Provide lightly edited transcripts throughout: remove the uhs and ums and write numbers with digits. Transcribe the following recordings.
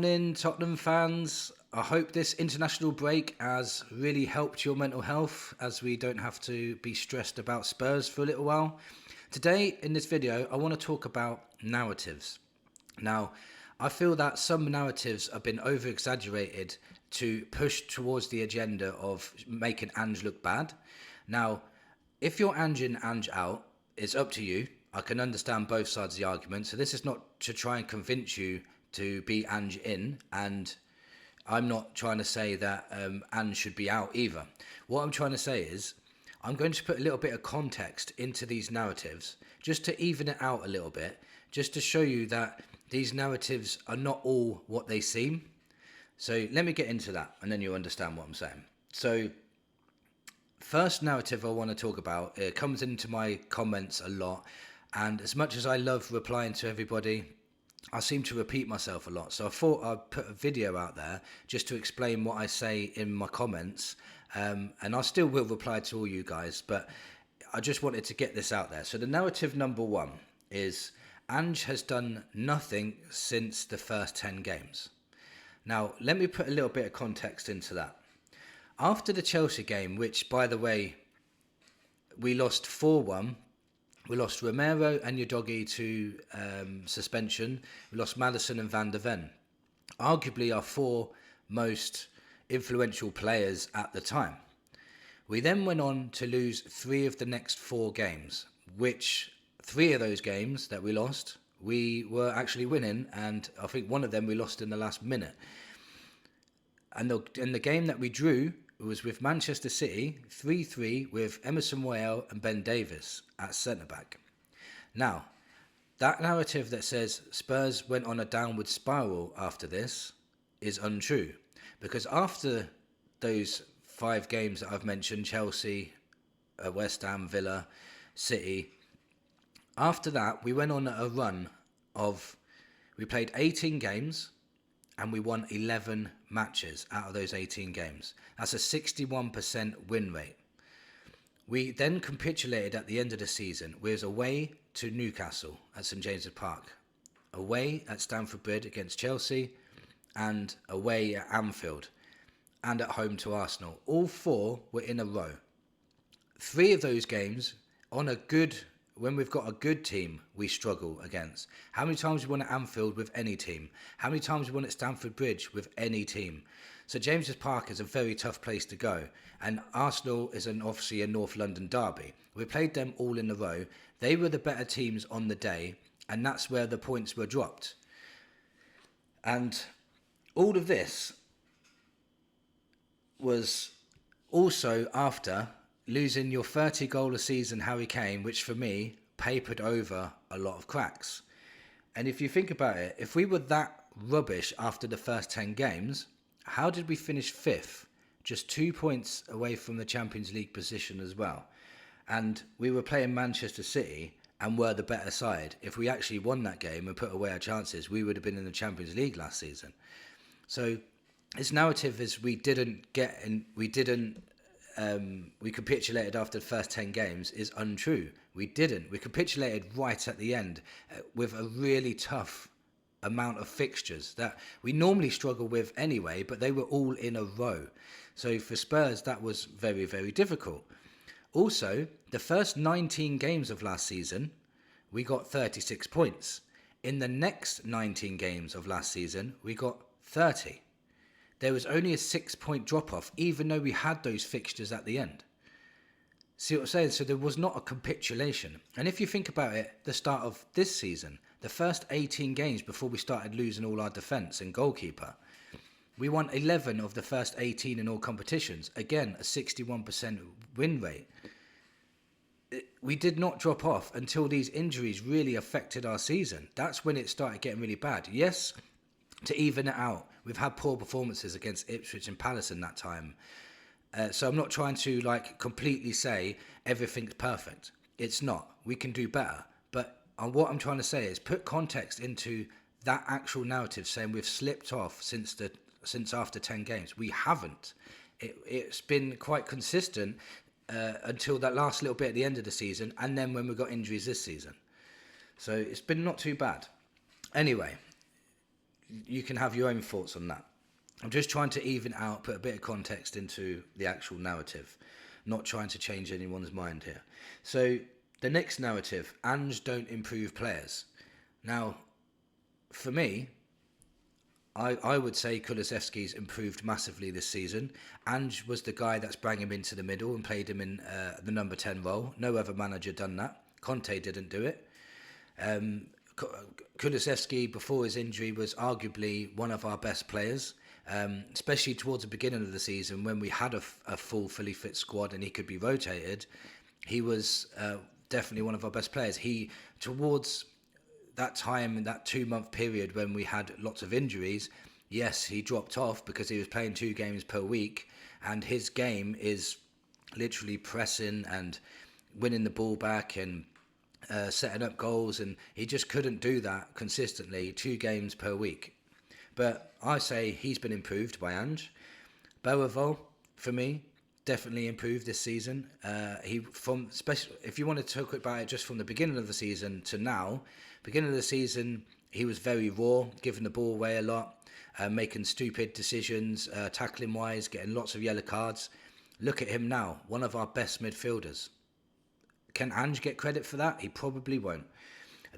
morning, Tottenham fans. I hope this international break has really helped your mental health as we don't have to be stressed about Spurs for a little while. Today, in this video, I want to talk about narratives. Now, I feel that some narratives have been over-exaggerated to push towards the agenda of making Ange look bad. Now, if you're Ange in, Ange out, it's up to you. I can understand both sides of the argument. So this is not to try and convince you to be Ange in, and I'm not trying to say that Ange should be out either. What I'm trying to say is I'm going to put a little bit of context into these narratives just to even it out a little bit, just to show you that these narratives are not all what they seem. So let me get into that and then you'll understand what I'm saying. So first narrative I want to talk about, it comes into my comments a lot, and as much as I love replying to everybody, I seem to repeat myself a lot. So I thought I'd put a video out there just to explain what I say in my comments, and I still will reply to all you guys, but I just wanted to get this out there. So the narrative number one is Ange has done nothing since the first 10 games. Now, let me put a little bit of context into that. After the Chelsea game, which, by the way, we lost 4-1, we lost Romero and Udogie to suspension, we lost Maddison and Van der Ven, arguably our four most influential players at the time. We then went on to lose 3 of the next 4 games, which 3 of those games that we lost, we were actually winning, and I think one of them we lost in the last minute. And the game that we drew was with Manchester City, 3-3, with Emerson Royale and Ben Davies at centre-back. Now, that narrative that says Spurs went on a downward spiral after this is untrue, because after those 5 games that I've mentioned, Chelsea, West Ham, Villa, City, after that we went on a run of, we played 18 games and we won 11 matches out of those 18 games. That's a 61% win rate. We then capitulated at the end of the season. We was away to Newcastle at St James's Park, away at Stamford Bridge against Chelsea, and away at Anfield, and at home to Arsenal. All 4 were in a row. 3 of those games when we've got a good team, we struggle against. How many times we won at Anfield with any team? How many times we won at Stamford Bridge with any team? St James's Park is a very tough place to go, and Arsenal is obviously a North London derby. We played them all in a row. They were the better teams on the day, and that's where the points were dropped. And all of this was also after losing your 30-goal a season Harry Kane, which for me papered over a lot of cracks. And if you think about it, if we were that rubbish after the first 10 games, how did we finish 5th? Just 2 points away from the Champions League position as well. And we were playing Manchester City and were the better side. If we actually won that game and put away our chances, we would have been in the Champions League last season. So this narrative is we capitulated after the first 10 games is untrue. We didn't. We capitulated right at the end with a really tough amount of fixtures that we normally struggle with anyway, but they were all in a row. So for Spurs, that was very, very difficult. Also, the first 19 games of last season, we got 36 points. In the next 19 games of last season, we got 30. There was only a 6-point drop-off, even though we had those fixtures at the end. See what I'm saying? So there was not a capitulation. And if you think about it, the start of this season, the first 18 games before we started losing all our defence and goalkeeper, we won 11 of the first 18 in all competitions. Again, a 61% win rate. We did not drop off until these injuries really affected our season. That's when it started getting really bad. Yes, to even it out, we've had poor performances against Ipswich and Palace in that time. So I'm not trying to completely say everything's perfect. It's not. We can do better. But what I'm trying to say is put context into that actual narrative saying we've slipped off since after 10 games. We haven't. It's been quite consistent until that last little bit at the end of the season, and then when we got injuries this season. So it's been not too bad. Anyway, you can have your own thoughts on that. I'm just trying to even out, put a bit of context into the actual narrative, not trying to change anyone's mind here. So the next narrative, Ange don't improve players. Now, for me, I would say Kulusevski's improved massively this season. Ange was the guy that sprang him into the middle and played him in the number 10 role. No other manager done that. Conte didn't do it. Kulusevski, before his injury, was arguably one of our best players, especially towards the beginning of the season when we had a fully fit squad and he could be rotated. He was definitely one of our best players. Towards that time, in that 2-month period when we had lots of injuries, yes, he dropped off because he was playing 2 games per week, and his game is literally pressing and winning the ball back and setting up goals, and he just couldn't do that consistently 2 games per week. But I say he's been improved by Ange. Beauvais, for me, definitely improved this season. If you want to talk about it just from the beginning of the season to now, beginning of the season, he was very raw, giving the ball away a lot, making stupid decisions, tackling wise, getting lots of yellow cards. Look at him now, one of our best midfielders. Can Ange get credit for that? He probably won't.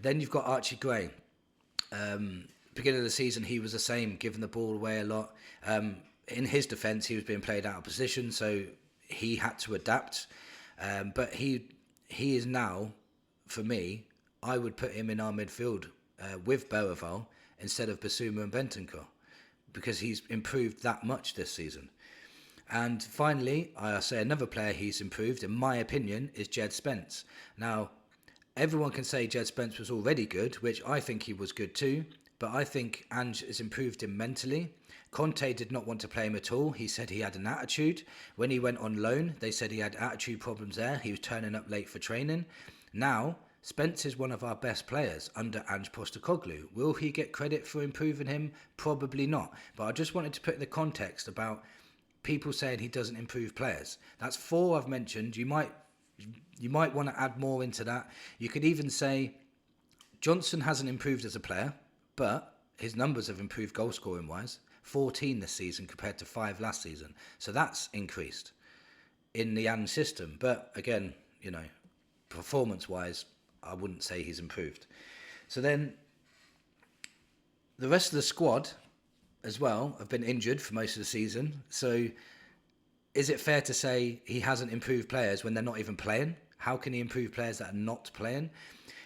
Then you've got Archie Gray. Beginning of the season, he was the same, giving the ball away a lot. In his defence, he was being played out of position, so he had to adapt. But he is now, for me, I would put him in our midfield with Beauvais instead of Basuma and Bentancur, because he's improved that much this season. And finally, I say another player he's improved, in my opinion, is Jed Spence. Now, everyone can say Jed Spence was already good, which I think he was good too, but I think Ange has improved him mentally. Conte did not want to play him at all. He said he had an attitude. When he went on loan, they said he had attitude problems there. He was turning up late for training. Now, Spence is one of our best players under Ange Postecoglou. Will he get credit for improving him? Probably not. But I just wanted to put in the context about people saying he doesn't improve players. That's 4 I've mentioned. You might want to add more into that. You could even say Johnson hasn't improved as a player, but his numbers have improved goal scoring wise. 14 this season compared to 5 last season. So that's increased in the Ange system. But again, performance wise, I wouldn't say he's improved. So then the rest of the squad as well have been injured for most of the season. So is it fair to say he hasn't improved players when they're not even playing? How can he improve players that are not playing?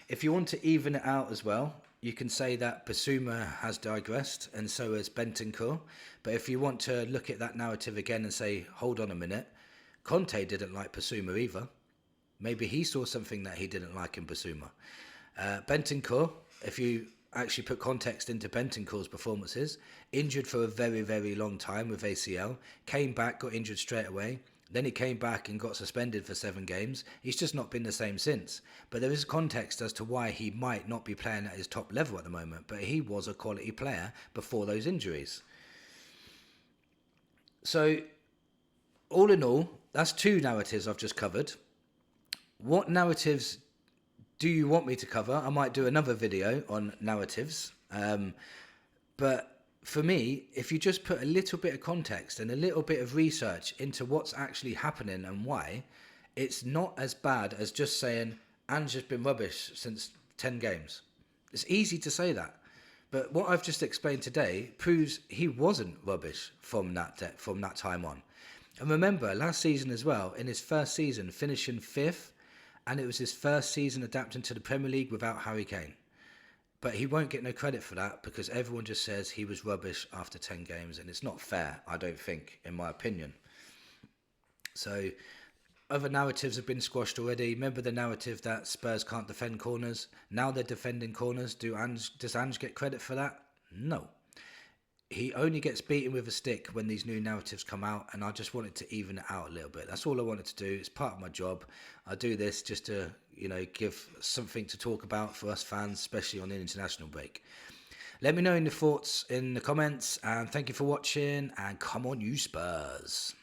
If you want to even it out as well, you can say that Basuma has digressed and so has Bentancur. But if you want to look at that narrative again and say, hold on a minute, Conte didn't like Basuma either. Maybe he saw something that he didn't like in Basuma. Bentancur, if you actually put context into Bentancur's performances, injured for a very, very long time with ACL, came back, got injured straight away. Then he came back and got suspended for 7 games. He's just not been the same since. But there is context as to why he might not be playing at his top level at the moment. But he was a quality player before those injuries. So, all in all, that's 2 narratives I've just covered. What narratives do you want me to cover? I might do another video on narratives. But for me, if you just put a little bit of context and a little bit of research into what's actually happening and why, it's not as bad as just saying Ange has been rubbish since 10 games. It's easy to say that. But what I've just explained today proves he wasn't rubbish from that time on. And remember, last season as well, in his first season, finishing 5th, and it was his first season adapting to the Premier League without Harry Kane. But he won't get no credit for that because everyone just says he was rubbish after 10 games, and it's not fair, I don't think, in my opinion. So, other narratives have been squashed already. Remember the narrative that Spurs can't defend corners? Now they're defending corners. Does Ange get credit for that? No. He only gets beaten with a stick when these new narratives come out, and I just wanted to even it out a little bit. That's all I wanted to do. It's part of my job. I do this just to, give something to talk about for us fans, especially on the international break. Let me know your thoughts in the comments, and thank you for watching, and come on you Spurs.